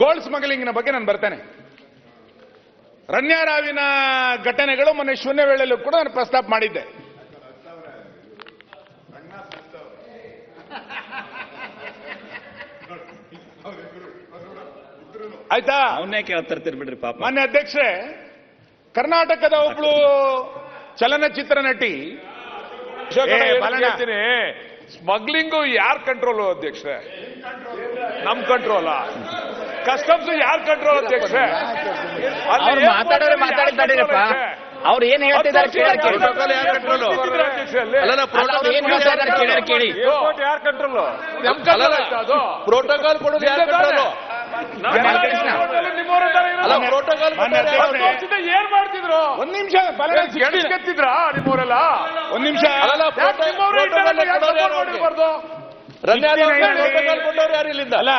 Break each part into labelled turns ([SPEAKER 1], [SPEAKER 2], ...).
[SPEAKER 1] Gold ಸ್ಮಗ್ಲಿಂಗ್ನ ಬಗ್ಗೆ ನಾನು ಬರ್ತೇನೆ. ರಣ್ಯಾರಾವಿನ ಘಟನೆಗಳು ಮೊನ್ನೆ ಶೂನ್ಯ ವೇಳೆಯಲ್ಲೂ ಕೂಡ ನಾನು ಪ್ರಸ್ತಾಪ ಮಾಡಿದ್ದೆ. ಆಯ್ತಾ?
[SPEAKER 2] ಅವನ್ನೇ ಕೇಳ್ತಿರ್ತೀರಿ ಬಿಡ್ರಿ ಪಾಪ.
[SPEAKER 1] ಮಾನ್ಯ ಅಧ್ಯಕ್ಷರೇ, ಕರ್ನಾಟಕದ ಒಬ್ಳು ಚಲನಚಿತ್ರ ನಟಿ
[SPEAKER 3] ಸ್ಮಗ್ಲಿಂಗ್ ಯಾರ್ ಕಂಟ್ರೋಲ್ ಅಧ್ಯಕ್ಷರೇ? ನಮ್ ಕಂಟ್ರೋಲ. ಕಸ್ಟಮ್ಸ್ ಯಾರ್ ಕಂಟ್ರೋಲ್ ಅಧ್ಯಕ್ಷರೇ?
[SPEAKER 4] ಅವ್ರು ಮಾತಾಡಿದಾರಪ್ಪ. ಅವ್ರು ಏನ್ ಹೇಳ್ತಿದ್ದಾರೆ ಕೇಳಿ.
[SPEAKER 3] ಯಾರ್ ಕಂಟ್ರೋಲ್? ಪ್ರೋಟೋಕಾಲ್ ಕೊಡೋದು ಯಾರ್ ಕಂಟ್ರೋಲ್? ಏನ್ ಮಾಡ್ತಿದ್ರು?
[SPEAKER 1] ಒಂದ್ ನಿಮಿಷ
[SPEAKER 3] ಕೆತ್ತಿದ್ರ ನಿಮ್ಮವರೆಲ್ಲ?
[SPEAKER 1] ಒಂದ್ ನಿಮಿಷ
[SPEAKER 3] ಕೊಟ್ಟವ್ರು ಯಾರು ಇಲ್ಲಿಂದ? ಅಲ್ಲ,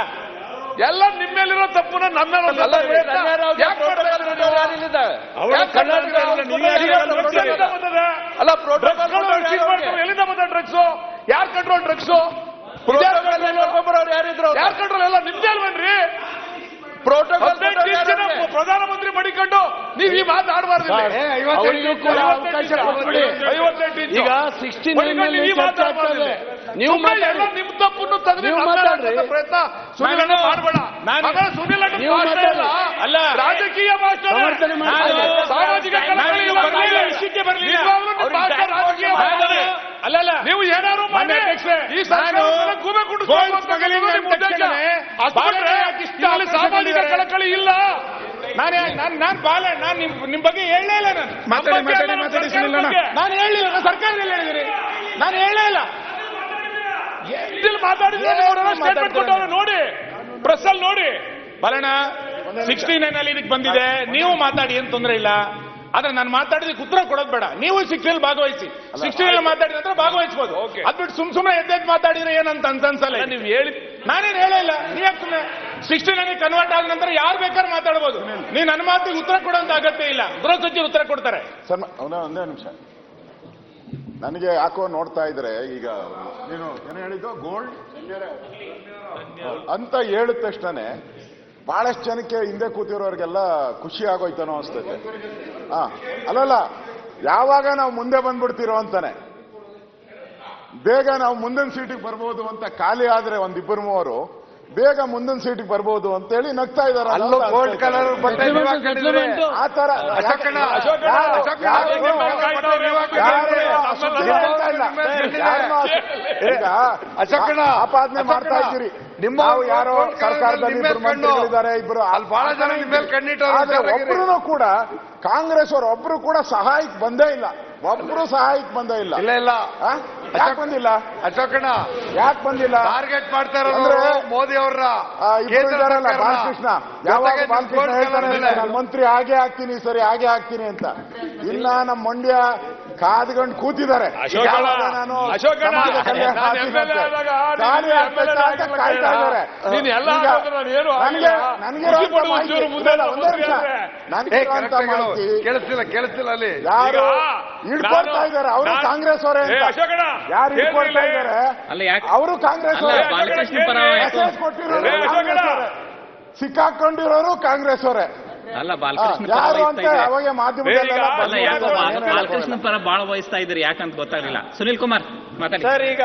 [SPEAKER 3] ಎಲ್ಲ ನಿಮ್ಮೇಲಿರೋ ತಪ್ಪುನ ನಮ್ಮೇಲೆ ಎಲ್ಲಿಂದ ಬಂದ ಡ್ರಗ್ಸ್? ಯಾರ್ ಕಂಟ್ರೋಲ್ ಡ್ರಗ್ಸ್? ಯಾರಿದ್ರು? ಯಾರ್ ಕಂಟ್ರೋಲ್? ಎಲ್ಲ ನಿಮ್ದೇ ಅಲ್ವೇನ್ರಿ? ಪ್ರೋಟೋಕಾಲ್ ಪ್ರಧಾನಮಂತ್ರಿ ಮಡಿಕೊಂಡು ನೀವು ಈ ಮಾತು ಆಡಬಾರ್ದು.
[SPEAKER 4] ಈಗ 69 ನೀವು
[SPEAKER 3] ನಿಮ್ ತಪ್ಪನ್ನು ತೆಗೆದು ಪ್ರಯತ್ನ ಸುನಿಲ್ ಮಾಡಬೇಡ. ಸುನಿಲ್ ಅಲ್ಲ, ರಾಜಕೀಯ ಭಾಷಣ, ಸಾಮಾಜಿಕ ವಿಷಯಕ್ಕೆ ಬರಲಿಲ್ಲ. ಅಲ್ಲಲ್ಲ, ನೀವು ಏನಾದ್ರು ಮಾಡಿ ಈ ಗೂಬೆ ಕುಡಿಸ್ಕೊಂಡು ಸಾಮಾಜಿಕ ಕಳಕಳಿ ಇಲ್ಲ.
[SPEAKER 1] ನಾನು ನಿಮ್ ಬಗ್ಗೆ ಹೇಳಲೇ ಇಲ್ಲ. ನಾನು ಹೇಳಿಲ್ಲ. ಸರ್ಕಾರದಲ್ಲಿ ಹೇಳಿದಿರಿ, ನಾನು ಹೇಳೇ ಇಲ್ಲ.
[SPEAKER 3] ಮಾತಾಡಿದ್ರೆ ಸ್ಟೇಟ್ಮೆಂಟ್ ಕೊಟ್ಟವ್ರು ನೋಡಿ, ಪ್ರೆಸ್ ಅಲ್ಲಿ ನೋಡಿ.
[SPEAKER 1] ಬರೋಣ, 69 ಅಲ್ಲಿ ಇದಕ್ಕೆ ಬಂದಿದೆ. ನೀವು ಮಾತಾಡಿ, ಏನ್ ತೊಂದರೆ ಇಲ್ಲ. ಆದ್ರೆ ನಾನು ಮಾತಾಡಿದಕ್ಕೆ ಉತ್ತರ ಕೊಡೋದು ಬೇಡ. ನೀವು 60 ಭಾಗವಹಿಸಿ. 60 ಮಾತಾಡಿದ ನಂತರ ಭಾಗವಹಿಸಬಹುದು. ಅದ್ಬಿಟ್ಟು ಸುಮ್ನೆ ಎದ್ದೆದ್ದು ಮಾತಾಡಿದ್ರೆ ಏನಂತ ಅನ್ಸಲ್ಲ.
[SPEAKER 3] ನೀವು ಹೇಳಿ,
[SPEAKER 1] ನಾನೇನು ಹೇಳಿಲ್ಲ. ನೀವೇ ಸುಮ್ಮನೆ 69 ಕನ್ವರ್ಟ್ ಆದ ನಂತರ ಯಾರು ಬೇಕಾದ್ರೂ ಮಾತಾಡಬಹುದು. ನೀವು ನನ್ನ ಮಾತಿಗೆ ಉತ್ತರ ಕೊಡೋಂತ ಅಗತ್ಯ ಇಲ್ಲ. ಗೃಹ ಸಚಿವರು ಉತ್ತರ ಕೊಡ್ತಾರೆ.
[SPEAKER 5] ಸರ್, ಒಂದೇ ನಿಮಿಷ. ನನಗೆ ಯಾಕೋ ನೋಡ್ತಾ ಇದ್ರೆ, ಈಗ ನೀನು ಏನು ಹೇಳಿದ್ದು, ಗೋಲ್ಡ್ ಅಂತ ಹೇಳಿದ ತಕ್ಷಣನೇ ಬಹಳಷ್ಟು ಜನಕ್ಕೆ ಹಿಂದೆ ಕೂತಿರೋರಿಗೆಲ್ಲ ಖುಷಿ ಆಗೋಯ್ತಾನೋ ಅನ್ಸ್ತೈತೆ. ಅಲ್ಲಲ್ಲ, ಯಾವಾಗ ನಾವು ಮುಂದೆ ಬಂದ್ಬಿಡ್ತಿರೋ ಅಂತಾನೆ, ಬೇಗ ನಾವು ಮುಂದಿನ ಸೀಟಿಗೆ ಬರ್ಬೋದು ಅಂತ ಖಾಲಿ ಆದ್ರೆ ಒಂದಿಬ್ಬರು ಮೂವರು ಬೇಗ ಮುಂದಿನ ಸೀಟಿಗೆ ಬರ್ಬೋದು ಅಂತೇಳಿ ನಗ್ತಾ ಇದಾರೆ.
[SPEAKER 4] ಗೋಲ್ಡ್ ಕಲರ್
[SPEAKER 5] ಆ ತರ ಆಪಾದನೆ ಮಾಡ್ತಾ ಇದ್ದೀರಿ. ನಾವು ಯಾರೋ ಸರ್ಕಾರದಲ್ಲಿ ಇಬ್ಬರು ಮಂತ್ರಿಗಳಿದ್ದಾರೆ, ಇಬ್ಬರು
[SPEAKER 4] ಬಹಳ ಜನ ನಿಮ್ಮ ಮೇಲೆ ಕಣ್ಣಿಟ್ಟು,
[SPEAKER 5] ಒಬ್ರು ಕೂಡ ಕಾಂಗ್ರೆಸ್ ಅವರು ಒಬ್ರು ಕೂಡ ಸಹಾಯಕ್ಕೆ ಬಂದೇ ಇಲ್ಲ. ಒಬ್ರು ಸಹಾಯಕ್ಕೆ ಬಂದೇ ಇಲ್ಲ.
[SPEAKER 4] ಇಲ್ಲ
[SPEAKER 5] ಯಾಕೆ ಬಂದಿಲ್ಲ?
[SPEAKER 4] ಅಶೋಕಣ್ಣ
[SPEAKER 5] ಯಾಕೆ ಬಂದಿಲ್ಲ?
[SPEAKER 4] ಟಾರ್ಗೆಟ್ ಮಾಡ್ತಾರೆ ಮೋದಿ ಅವರ.
[SPEAKER 5] ಇಬ್ಬರು ಇದಾರಲ್ಲ, ಬಾಲಕೃಷ್ಣ. ಯಾವಾಗ ಬಾಲಕೃಷ್ಣ ಹೇಳ್ತಾನೆ ನಾನು ಮಂತ್ರಿ ಹಾಗೆ ಆಗ್ತೀನಿ, ಸರಿ ಹಾಗೆ ಆಗ್ತೀನಿ ಅಂತ. ಇನ್ನ ನಮ್ಮ ಮಂಡ್ಯ ಕಾದ್ಕೊಂಡು ಕೂತಿದ್ದಾರೆ. ನಾನು ಕಾಯ್ತಾ ಇದ್ದಾರೆ.
[SPEAKER 4] ಕೇಳಿಸ್ತಿಲ್ಲ ಅಲ್ಲಿ
[SPEAKER 5] ಯಾರು ಹಿಡ್ಕೊಳ್ತಾ ಇದ್ದಾರೆ? ಅವರು ಕಾಂಗ್ರೆಸ್ ಅವರೇ. ಯಾರು ಹಿಡ್ಕೊಳ್ತಾ ಇದ್ದಾರೆ? ಅವರು ಕಾಂಗ್ರೆಸ್ ಅವರೇ. ಸಿಕ್ಕಾಕೊಂಡಿರೋರು ಕಾಂಗ್ರೆಸ್ ಅವರೇ.
[SPEAKER 2] ಅಲ್ಲ, ಬಾಲಕೃಷ್ಣ
[SPEAKER 5] ಯಾರು ಅಂತ ಅವಾಗ ಮಾಧ್ಯಮದಲ್ಲಿ
[SPEAKER 2] ಬಾಲಕೃಷ್ಣ ಪರ ಬಾಳ ವಹಿಸ್ತಾ ಇದ್ರಿ, ಯಾಕಂತ ಗೊತ್ತಾಗ್ಲಿಲ್ಲ. ಸುನಿಲ್ ಕುಮಾರ್ ಮಾತಾಡಿ.
[SPEAKER 4] ಸರ್, ಈಗ